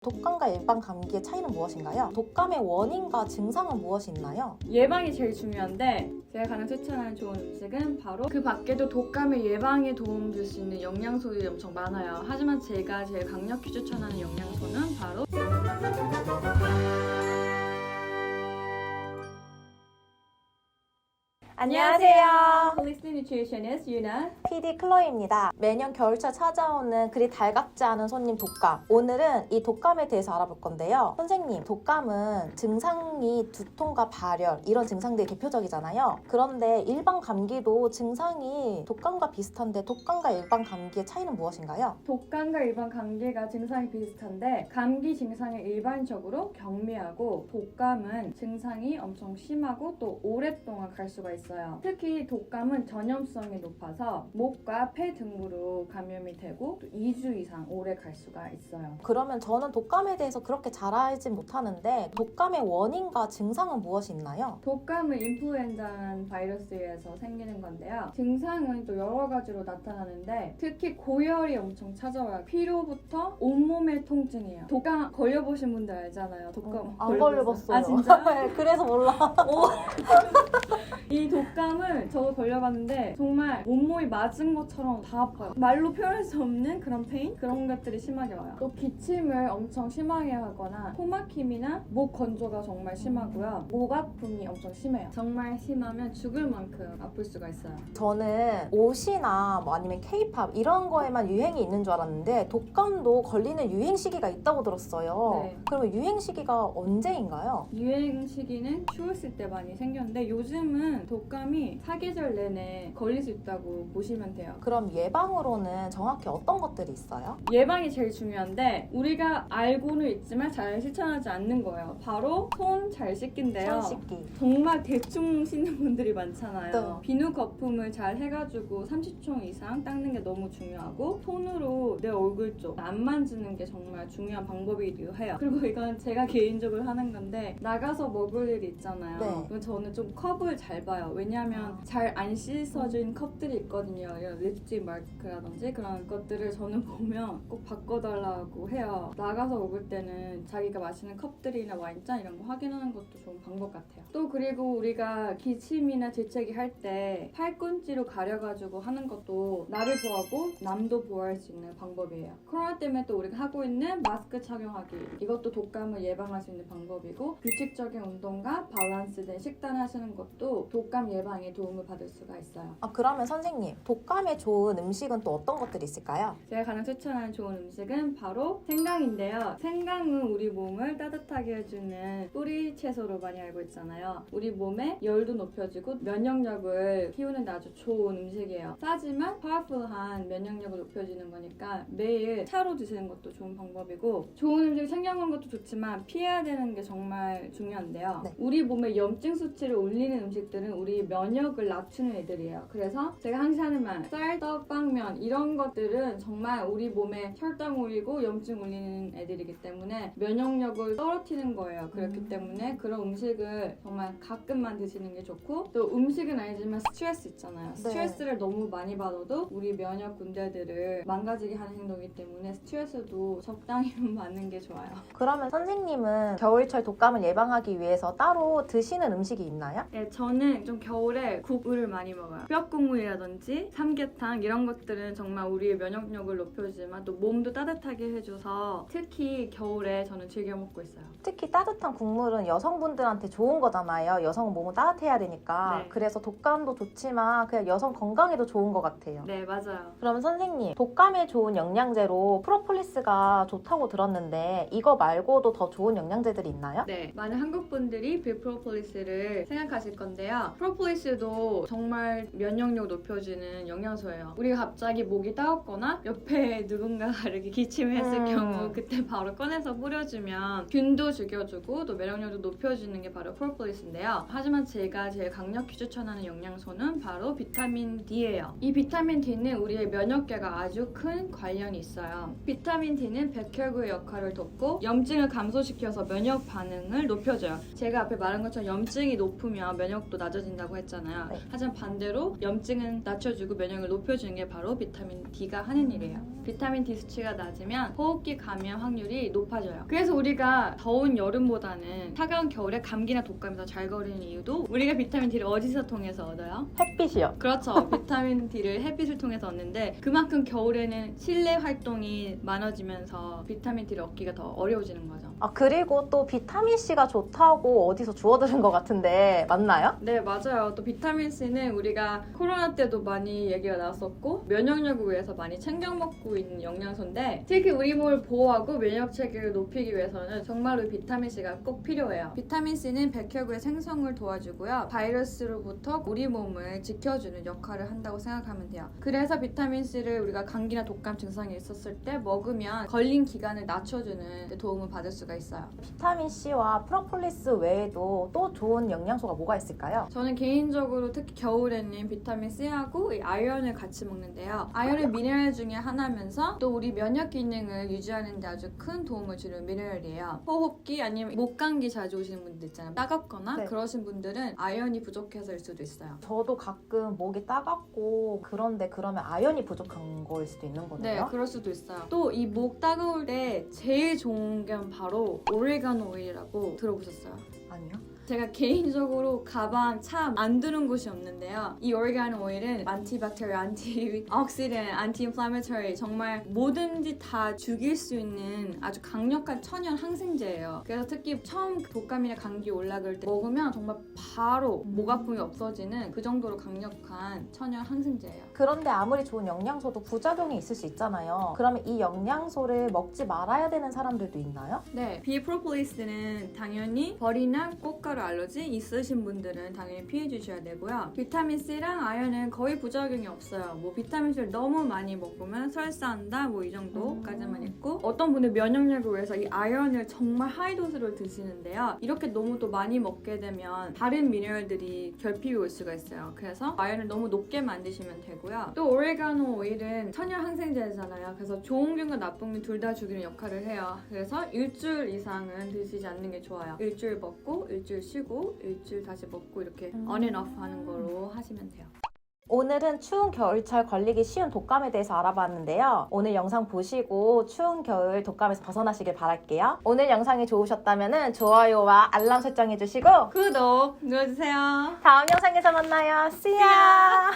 독감과 일반 감기의 차이는 무엇인가요? 독감의 원인과 증상은 무엇이 있나요? 예방이 제일 중요한데 제가 가장 추천하는 좋은 음식은 바로 그 밖에도 독감의 예방에 도움 줄 수 있는 영양소들이 엄청 많아요. 하지만 제가 제일 강력히 추천하는 영양소는 바로 안녕하세요. Holistic Nutritionist 유나. PD 클로이입니다. 매년 겨울철 찾아오는 그리 달갑지 않은 손님 독감. 오늘은 이 독감에 대해서 알아볼 건데요. 선생님, 독감은 증상이 두통과 발열 이런 증상들이 대표적이잖아요. 그런데 일반 감기도 증상이 독감과 비슷한데 독감과 일반 감기의 차이는 무엇인가요? 독감과 일반 감기가 증상이 비슷한데 감기 증상이 일반적으로 경미하고 독감은 증상이 엄청 심하고 또 오랫동안 갈 수가 있어요. 특히 독감은 전염성이 높아서 목과 폐 등으로 감염이 되고 또 2주 이상 오래 갈 수가 있어요. 그러면 저는 독감에 대해서 그렇게 잘 알지 못하는데 독감의 원인과 증상은 무엇이 있나요? 독감은 인플루엔자라는 바이러스에서 생기는 건데요. 증상은 또 여러 가지로 나타나는데 특히 고열이 엄청 찾아와요. 피로부터 온몸의 통증이에요. 독감 걸려보신 분들 알잖아요. 독감 안 걸려봤어요. 아 진짜? 네, 그래서 몰라. 이 독감을 저도 걸려봤는데 정말 온몸이 맞은 것처럼 다 아파요. 말로 표현할 수 없는 그런 페인? 그런 것들이 심하게 와요. 또 기침을 엄청 심하게 하거나 코막힘이나 목 건조가 정말 심하고요. 목 아픔이 엄청 심해요. 정말 심하면 죽을 만큼 아플 수가 있어요. 저는 옷이나 뭐 아니면 케이팝 이런 거에만 유행이 있는 줄 알았는데 독감도 걸리는 유행 시기가 있다고 들었어요. 네. 그러면 유행 시기가 언제인가요? 유행 시기는 추웠을 때 많이 생겼는데 요즘은 독감이 사계절 내내 걸릴 수 있다고 보시면 돼요. 그럼 예방으로는 정확히 어떤 것들이 있어요? 예방이 제일 중요한데 우리가 알고는 있지만 잘 실천하지 않는 거예요. 바로 손 잘 씻긴데요. 손 씻기. 정말 대충 씻는 분들이 많잖아요. 네. 비누 거품을 잘 해가지고 30초 이상 닦는 게 너무 중요하고 손으로 내 얼굴 쪽 안 만지는 게 정말 중요한 방법이기도 해요. 그리고 이건 제가 개인적으로 하는 건데 나가서 먹을 일이 있잖아요. 네. 그럼 저는 좀 컵을 잘 봐요. 왜냐하면 잘 안 씻어진 컵들이 있거든요. 이런 립스틱 마크라든지 그런 것들을 저는 보면 꼭 바꿔달라고 해요. 나가서 먹을 때는 자기가 마시는 컵들이나 와인잔 이런 거 확인하는 것도 좋은 방법 같아요. 또 그리고 우리가 기침이나 재채기 할 때 팔꿈치로 가려가지고 하는 것도 나를 보호하고 남도 보호할 수 있는 방법이에요. 코로나 때문에 또 우리가 하고 있는 마스크 착용하기 이것도 독감을 예방할 수 있는 방법이고 규칙적인 운동과 밸런스된 식단을 하시는 것도 독감 예방에 도움을 받을 수가 있어요. 그러면 선생님, 독감에 좋은 음식은 또 어떤 것들이 있을까요? 제가 가장 추천하는 좋은 음식은 바로 생강인데요. 생강은 우리 몸을 따뜻하게 해주는 뿌리 채소로 많이 알고 있잖아요. 우리 몸의 열도 높여주고 면역력을 키우는 데 아주 좋은 음식이에요. 싸지만 파워풀한 면역력을 높여주는 거니까 매일 차로 드시는 것도 좋은 방법이고 좋은 음식 챙겨 먹는 것도 좋지만 피해야 되는 게 정말 중요한데요. 네. 우리 몸의 염증 수치를 올리는 음식들은 우리 면역을 낮추는 애들이에요. 그래서 제가 항상 하는 말 쌀, 떡, 빵면 이런 것들은 정말 우리 몸에 혈당 올리고 염증 올리는 애들이기 때문에 면역력을 떨어뜨리는 거예요. 그렇기 때문에 그런 음식을 정말 가끔만 드시는 게 좋고 또 음식은 아니지만 스트레스 있잖아요. 스트레스를 너무 많이 받아도 우리 면역 군대들을 망가지게 하는 행동이기 때문에 스트레스도 적당히만 받는 게 좋아요. 그러면 선생님은 겨울철 독감을 예방하기 위해서 따로 드시는 음식이 있나요? 네, 저는 좀 겨울에 국을 많이 먹어요. 뼈국물이라든지 삼계탕 이런 것들은 정말 우리의 면역력을 높여주지만 또 몸도 따뜻하게 해줘서 특히 겨울에 저는 즐겨 먹고 있어요. 특히 따뜻한 국물은 여성분들한테 좋은 거잖아요. 여성은 몸은 따뜻해야 되니까. 네. 그래서 독감도 좋지만 그냥 여성 건강에도 좋은 것 같아요. 네, 맞아요. 그러면 선생님, 독감에 좋은 영양제로 프로폴리스가 좋다고 들었는데 이거 말고도 더 좋은 영양제들이 있나요? 네, 많은 한국 분들이 비프로폴리스를 생각하실 건데요. 프로폴리스도 정말 면역력 높여주는 영양소예요. 우리가 갑자기 목이 따갑거나 옆에 누군가가 이렇게 기침을 했을 경우 그때 바로 꺼내서 뿌려주면 균도 죽여주고 또 면역력도 높여주는 게 바로 프로폴리스인데요. 하지만 제가 제일 강력히 추천하는 영양소는 바로 비타민 D예요. 이 비타민 D는 우리의 면역계가 아주 큰 관련이 있어요. 비타민 D는 백혈구의 역할을 돕고 염증을 감소시켜서 면역 반응을 높여줘요. 제가 앞에 말한 것처럼 염증이 높으면 면역도 낮아진다는 낮춰준다고 했잖아요. 네. 하지만 반대로 염증은 낮춰주고 면역을 높여주는 게 바로 비타민 D가 하는 일이에요. 비타민 D 수치가 낮으면 호흡기 감염 확률이 높아져요. 그래서 우리가 더운 여름보다는 차가운 겨울에 감기나 독감이 더 잘 걸리는 이유도 우리가 비타민 D를 어디서 통해서 얻어요? 햇빛이요. 그렇죠. 비타민 D를 햇빛을 통해서 얻는데 그만큼 겨울에는 실내 활동이 많아지면서 비타민 D를 얻기가 더 어려워지는 거죠. 아, 그리고 또 비타민C가 좋다고 어디서 주워 들은 것 같은데 맞나요? 네, 맞아요. 또 비타민 C는 우리가 코로나 때도 많이 얘기가 나왔었고 면역력을 위해서 많이 챙겨 먹고 있는 영양소인데 특히 우리 몸을 보호하고 면역 체계를 높이기 위해서는 정말로 비타민 C가 꼭 필요해요. 비타민 C는 백혈구의 생성을 도와주고요. 바이러스로부터 우리 몸을 지켜주는 역할을 한다고 생각하면 돼요. 그래서 비타민 C를 우리가 감기나 독감 증상이 있었을 때 먹으면 걸린 기간을 낮춰주는 데 도움을 받을 수가 있어요. 비타민C와 프로폴리스 외에도 또 좋은 영양소가 뭐가 있을까요? 저는 개인적으로 특히 겨울에는 비타민 C하고 이 아연을 같이 먹는데요. 아연은 미네랄 중에 하나면서 또 우리 면역 기능을 유지하는 데 아주 큰 도움을 주는 미네랄이에요. 호흡기 아니면 목감기 자주 오시는 분들 있잖아요. 따갑거나 네. 그러신 분들은 아연이 부족해서일 수도 있어요. 저도 가끔 목이 따갑고 그런데 그러면 아연이 부족한 거일 수도 있는 네, 거네요. 그럴 수도 있어요. 또 이 목 따가울 때 제일 좋은 게 바로 오레가노 오일이라고 들어보셨어요? 아니요? 제가 개인적으로 가방 차 안 두는 곳이 없는데요. 이 오레가노 오일은 안티박테리아, 안티옥시덴, 안티인플라메터리 정말 뭐든지 다 죽일 수 있는 아주 강력한 천연 항생제예요. 그래서 특히 처음 독감이나 감기 올라갈 때 먹으면 정말 바로 목 아픔이 없어지는 그 정도로 강력한 천연 항생제예요. 그런데 아무리 좋은 영양소도 부작용이 있을 수 있잖아요. 그러면 이 영양소를 먹지 말아야 되는 사람들도 있나요? 네, 비프로폴리스는 당연히 벌이나 꽃가루 알러지 있으신 분들은 당연히 피해 주셔야 되고요. 비타민 C랑 아연은 거의 부작용이 없어요. 뭐 비타민 C를 너무 많이 먹으면 설사한다 뭐 이 정도까지만 있고 어떤 분들 면역력을 위해서 이 아연을 정말 하이도수로 드시는데요. 이렇게 너무 또 많이 먹게 되면 다른 미네랄들이 결핍이 올 수가 있어요. 그래서 아연을 너무 높게 만드시면 되고요. 또 오레가노 오일은 천연 항생제잖아요. 그래서 좋은 균과 나쁜 균 둘 다 죽이는 역할을 해요. 그래서 일주일 이상은 드시지 않는 게 좋아요. 일주일 먹고 일주일 쉬고 일주일 다시 먹고 이렇게 on and off 하는 거로 하시면 돼요. 오늘은 추운 겨울철 걸리기 쉬운 독감에 대해서 알아봤는데요. 오늘 영상 보시고 추운 겨울 독감에서 벗어나시길 바랄게요. 오늘 영상이 좋으셨다면 좋아요와 알람 설정해주시고 구독 눌러주세요. 다음 영상에서 만나요. See ya!